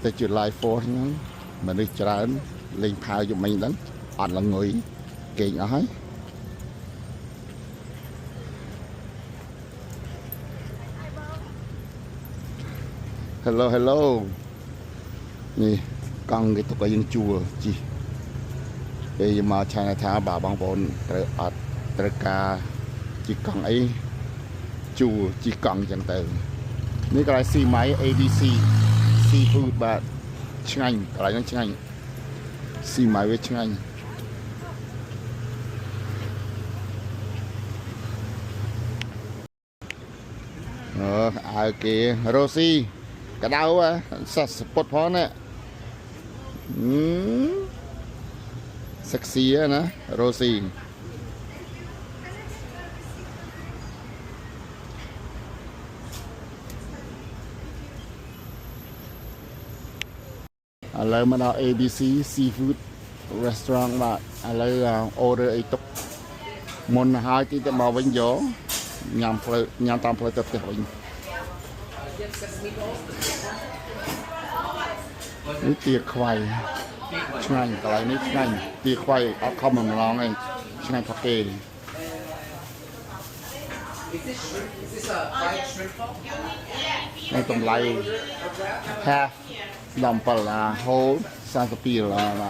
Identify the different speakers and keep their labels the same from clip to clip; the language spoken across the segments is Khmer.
Speaker 1: tới chuyện live phoneហ្នឹងមនុស្សច្រើនលេងផាវយំមិញហ្នឹងអត់ល្ងុយគេងអស់ហើយ Hello hello នេះកង់គេទុកឲ្យយើងជួលជីពេលយើងមកឆានថាបាទបងប្អូនត្រូវអត់ត្រូវការជីកង់អីជួលជីកង់អញ្ចឹងទៅនេះកន្លែងស៊ីម៉ៃ ABC Seafood បាទឆ្ងាញ់កន្លែងហ្នឹងឆ្ងាញ់ស៊ីម៉ៃវាឆ្ងាញ់អាវគេរ៉ូស៊ីកដៅសាសពុតផងណាsexy ណារ៉ូស៊ីឥឡូវមកដល់ ABC Seafood Restaurant បាទឥឡូវ order អីទុកមុនហើយទីទៅមកវិញយកញ៉ាំផ្លូវញ៉ាំតាមផ្លូវទៅផ្ទះវិញនេះទាខ្វៃឆ្ងាញ់កន្លែងនេះឆ្ងាញ់ទាខ្វៃអត់ខំម្លងឯងឆ្ងាញ់ផកគេនេះតម្លៃ half 17អា whole 42ដុល្លារ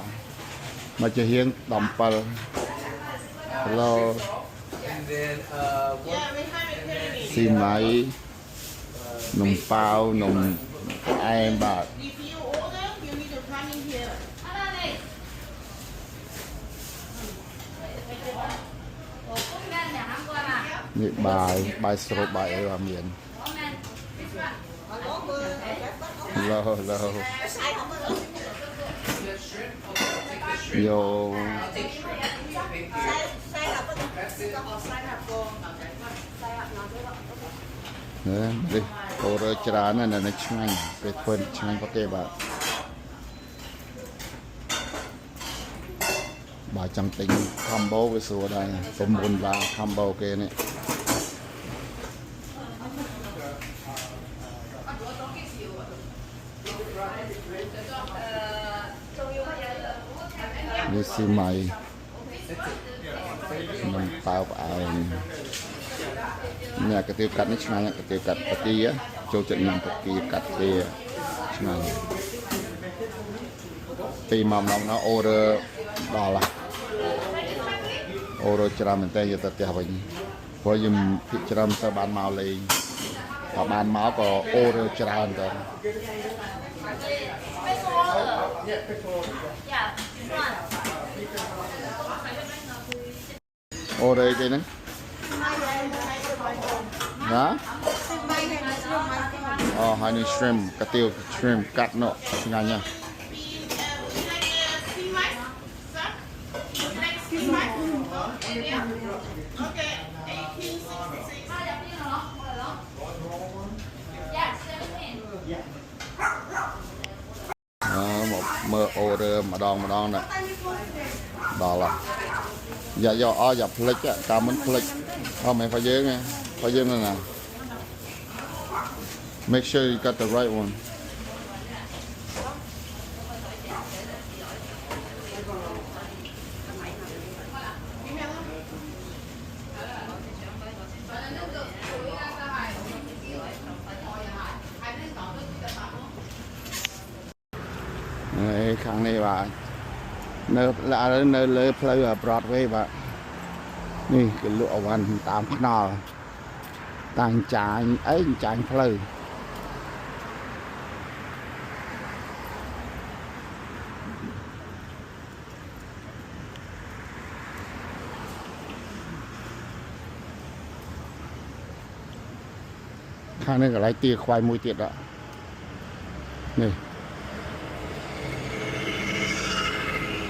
Speaker 1: មកជារៀង17 Hello ស៊ីម៉ៃនំប៉ាវនំអែមបាទនេះបាយស្រូបបាយអីបាទមានឡូយោនេះអូរច្រើនណាស់នៅឆ្ងាញ់ពេលធ្វើឆ្ងាញ់ប្រគេបាទបើចង់ទិញ combo វាស្រួលដែរ9បា combo គេនេះនេះស៊ីម៉ៃនំប៉ាវផ្អែមនេះកាទៀវកាត់នេះឆ្ងាញ់កាទៀវកាត់ប៉ាគីចូលចិត្តញ៉ាំប៉ាគីកាត់ទេឆ្ងាញ់ពីមកម្ដងអូរដល់អូរច្រើនមែនតើយកទៅផ្ទះវិញព្រោះយើងភិកច្រើនទៅបានមកលេងបើបានមកក៏អូរច្រើនទៅអូរអីគេហ្នឹងណាអូហើយនេះ shrimp កាទៀវ shrimp កាត់នោះឆ្ងាញ់ណាស់មកមើល order ម្ដងណាដល់យ៉ាយកអយ៉ាផ្លិចតាមមិនផ្លិចអត់មែនphảiយើងហ្នឹងណា make sure you got the right oneខាងនេះបាទនៅលើផ្លូវ Broadway បាទនេះគេលក់អវ៉ាន់តាមខ្នល់តាំងចាញអីចាញផ្លូវខាងនេះកន្លែងទាខ្វៃមួយទៀតនេះ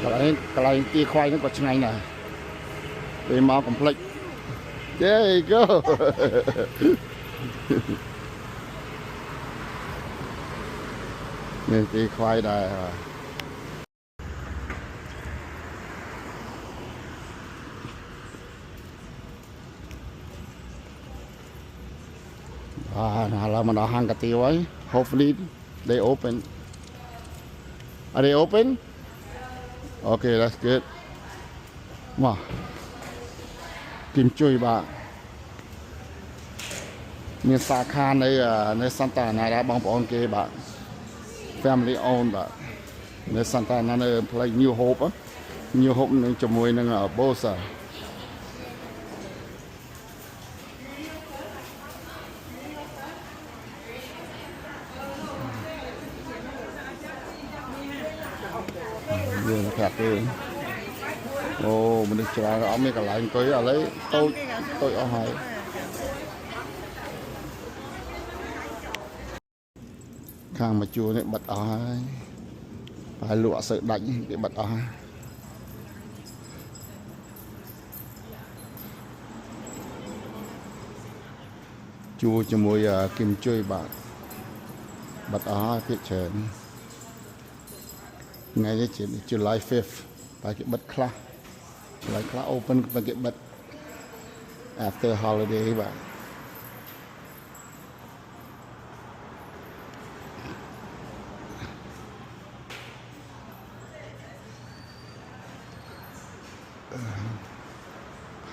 Speaker 1: កន្លែងទាខ្វៃហ្នឹងក៏ឆ្ងាញ់ដែរពេលមកកំភ្លេច There you go នេះទាខ្វៃដែរឥឡូវមកដល់ហាងកាទៀវហើយ Hopefully they open Are they open? Okay, that's good. មកគីមជួយបាទមានសាខានៅ Santa Ana ដែរបងប្អូនគេបាទ family owned បាទនៅ Santa Ana នៅផ្លូវ New Hope នឹងជាមួយនឹង Bosa យើងប្រាប់ទេអូមនុស្សច្រើនអត់មានកន្លែងអង្គុយឥឡូវតូចអស់ហើយខាងមកជួរនេះបិទអស់ហើយហើយលក់អត់សូវដាច់គេបិទអស់ហើយជួរជាមួយគឹមជួយបាទបិទអស់ហើយភាគច្រើនថ្ងៃនេះជា July 5th តែគេបិទខ្លះ open តែគេបិទ after holiday បាទ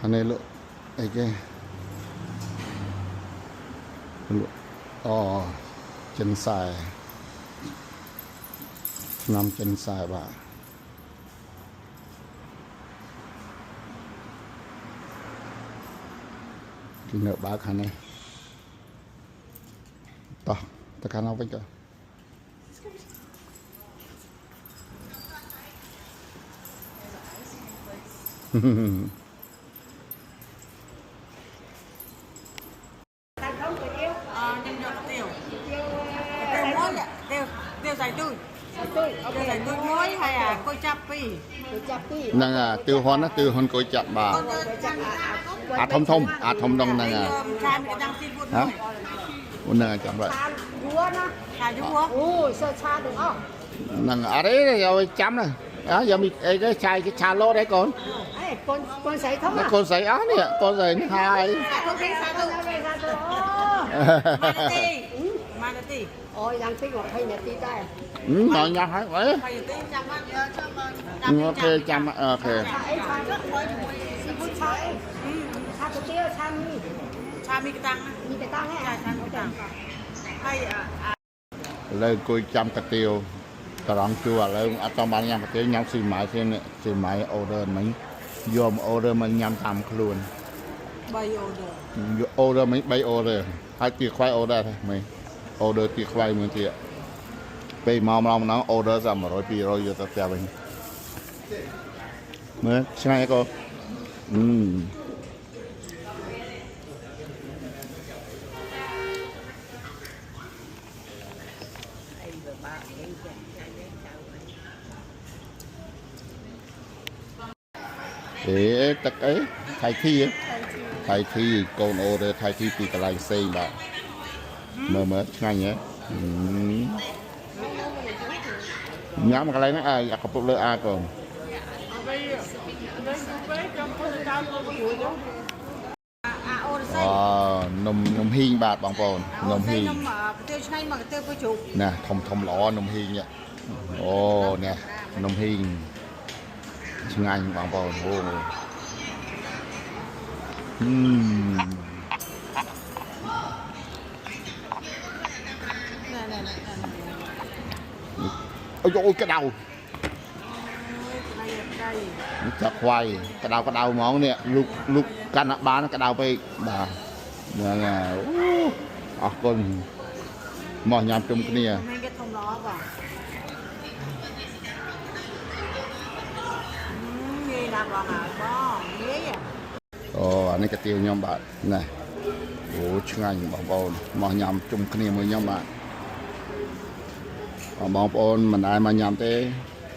Speaker 1: អានេះលក់អីគេលក់ចិនសែឆ្នាំចិនសែបាទគឺនៅបើកខាងនេះតោះទៅខាងនោះវិញទៅហ្នឹងទឿហ៊ុនទឿហ៊ុនកុយចាប់បាទអាធំដងហ្នឹងហ៎ហ្នឹងចាំបាទហ្នឹងអរេយកចាំណាយកមីអីគេឆាយគេឆាឡូតអីកូនកូនស្រីធំកូនស្រីអស់នេះកូនស្រីហើយកូនស្រីសាទៅមកទីអូយ៉ាងតិច20នាទីដែរមកញ៉ាំហើយអី20នាទីចាំមកអូខេចាំអូខេឆាអីឆាទឹកមួយជាមួយឆាអីឆាកាទៀវឆាមីកតាំងហ៎ឆាមីកតាំងហើយឥឡូវអង្គុយចាំកាទៀវត្រង់ជួឥឡូវអត់តាមបានញ៉ាំកាទៀវញ៉ាំស៊ីម៉ាយទេស៊ីម៉ាយអូដឺមិញយកអូដឺមកញ៉ាំតាមខ្លួន3អូដឺមិញ3អូដឺហើយទីខ្វៃអូដឺទេមិញអូដឺទីខ្វៃមួយទៀតពេលមកម្ដងអូដឺសា100 200យកទៅផ្ទះវិញមើលឆ្ងាញ់អីក៏ទឹកអីថៃធីកូនអូដឺថៃធីពីកន្លែងផ្សេងបាទមើលឆ្ងាញ់ហ៎ញ៉ាំកន្លែងហ្នឹងអាកំពុងលើអាកូននំហ៊ីងបាទបងប្អូននំហ៊ីងកាទៀវឆ្នៃមកកាទៀវពុយជ្រូកណាធំល្អនំហ៊ីងអូនេះនំហ៊ីងឆ្ងាញ់បងប្អូនអូអូយកដៅចាក់ខ្វៃក្តៅហ្មងនេះលូកកាន់បានក្តៅពេកបាទហ្នឹងហើយអរគុណមកញ៉ាំជុំគ្នាគេធំល្អបងងាយណាស់បងហើយបងងាយអូអានេះកាទៀវខ្ញុំបាទណាអូឆ្ងាញ់បងប្អូនមកញ៉ាំជុំគ្នាមួយខ្ញុំបាទបងប្អូនមិនដែលមកញ៉ាំទេ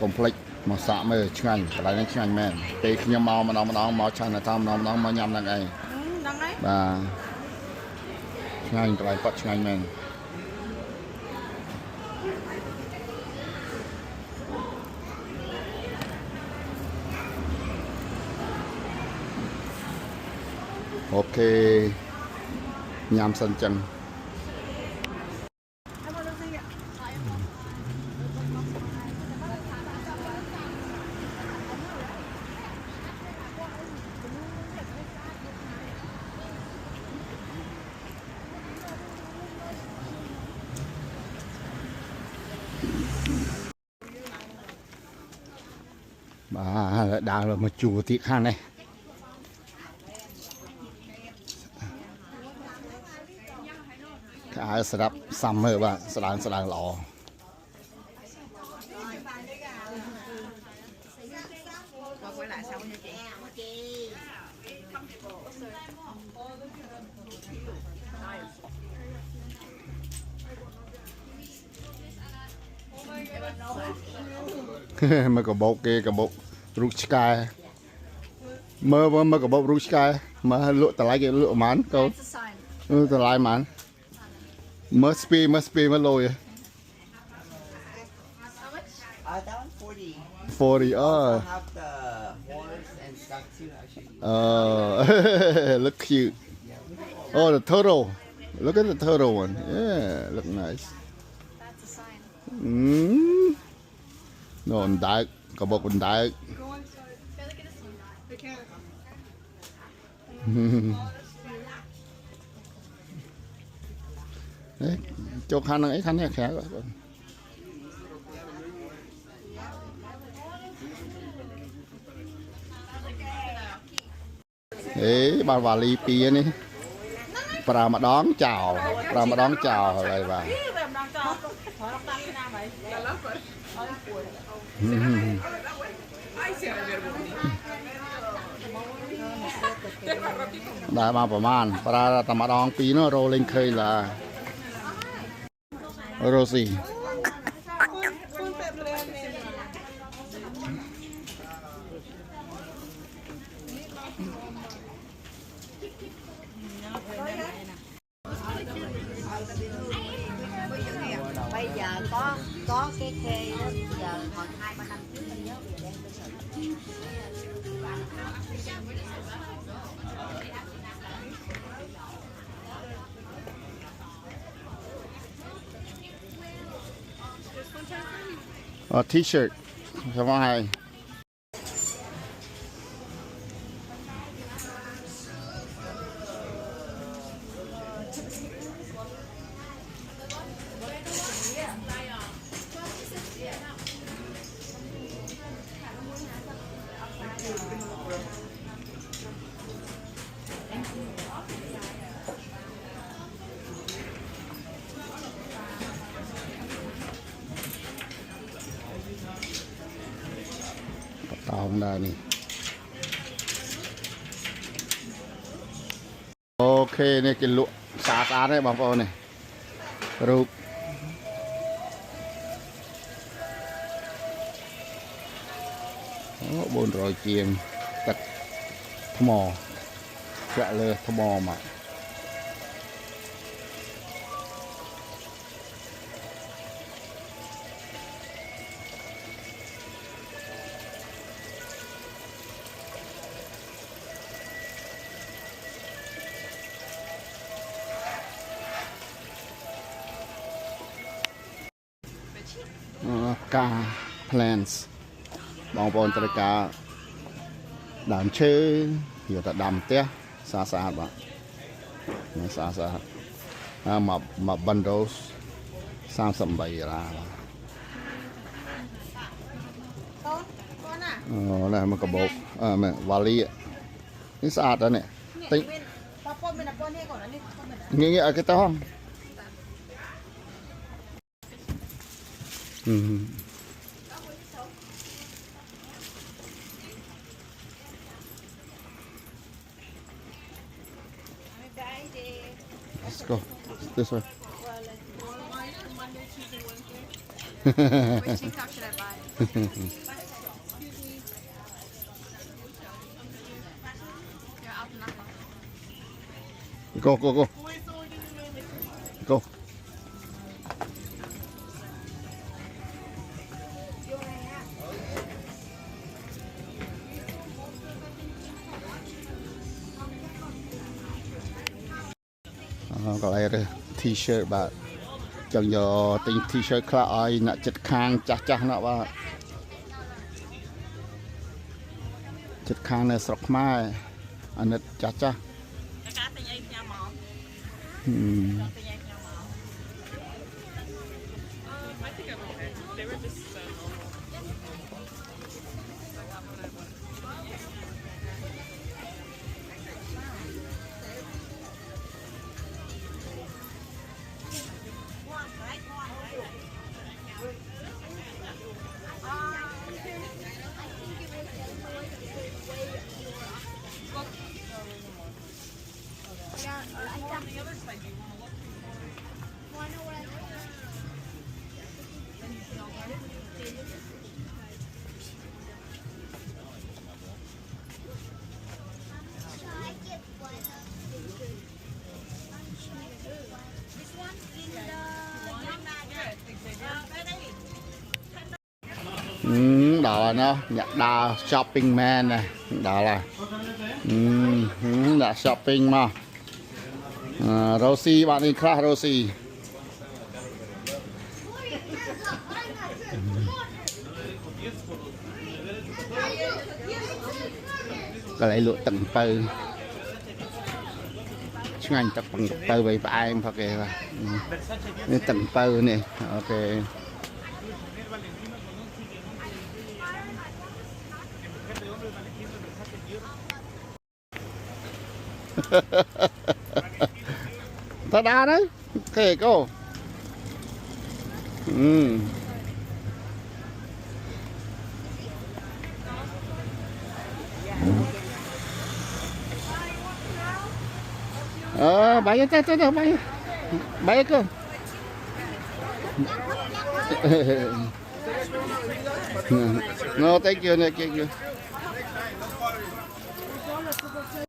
Speaker 1: កុំភ្លេចមកសាកមើលឆ្ងាញ់កន្លែងនេះឆ្ងាញ់មែនពេលខ្ញុំមកម្ដងមកឆានថាម្ដងមកញ៉ាំហ្នឹងឯងហ្នឹងហើយបាទឆ្ងាញ់កន្លែងប៉ាត់ឆ្ងាញ់មែនអូខេញ៉ាំសិនចឹង đang là một chùa tiệc khang này cái sẽ đắp xăm rồi bạn sẽ đang lò
Speaker 2: quay lại sau nha chị.
Speaker 1: mà có bột kia có bột rút sky mà có bột rút sky mà lụa tờ lại cái lụa mán câu tờ lại mán must be mà lôi
Speaker 2: That one's 40.
Speaker 1: 40
Speaker 2: I have the horse and stuff too, actually.
Speaker 1: look cute oh the turtle look at the turtle one yeah look nice
Speaker 3: That's a sign.
Speaker 1: nó đại có bột con đại
Speaker 3: Go on, sorry. Yeah, look at this one. The carrot.
Speaker 1: đấy cho khăn ấy khăn này khá rồi ấy bà vali pia này bà mà đón chào lại bà đại màประมาณbà tầm mà đón pí nó rô lên khơi là Rosie
Speaker 4: bây giờ có cái khê đó, giờ hồi 2-3 năm trước mình nhớ bây giờ đang cơ sở
Speaker 1: t-shirt sao mai tao không đây nè ok này cái lụa xa đấy bằng phố này rụp bốn rồi chiên tật mò dạ lơ mò mà ca plants បងប្អូនត្រូវការដើមឈើយកទៅដាំផ្ទះស្អាតបាទស្អាតមក bundle 38 $បាទអូនេះមកកបោកមែនវ៉ាលីនេះស្អាតដែរនេះទិញងាយឲ្យគេទៅហងLet's go this way.
Speaker 3: Which TikTok should I buy? You're out and up.
Speaker 1: Go. Go. Có đây là t-shirt bạn chẳng giờ tính t-shirt khác ai nạ chật khang chắc nạ bạn chật khang này sọc mai anh nạ chắc Đó là nó nhạc đà shopping man này. Đó là đã shopping mà. Rosie bạn đi khác Rosie. Cái này lụa tầng pơ. Chúng anh tập bằng pơ với em thật kìa. Đây tầng pơ này. Ok. Ta đa đấy. Kể cô. Bay tới bay. Bay cơ. No, thank you, thank you.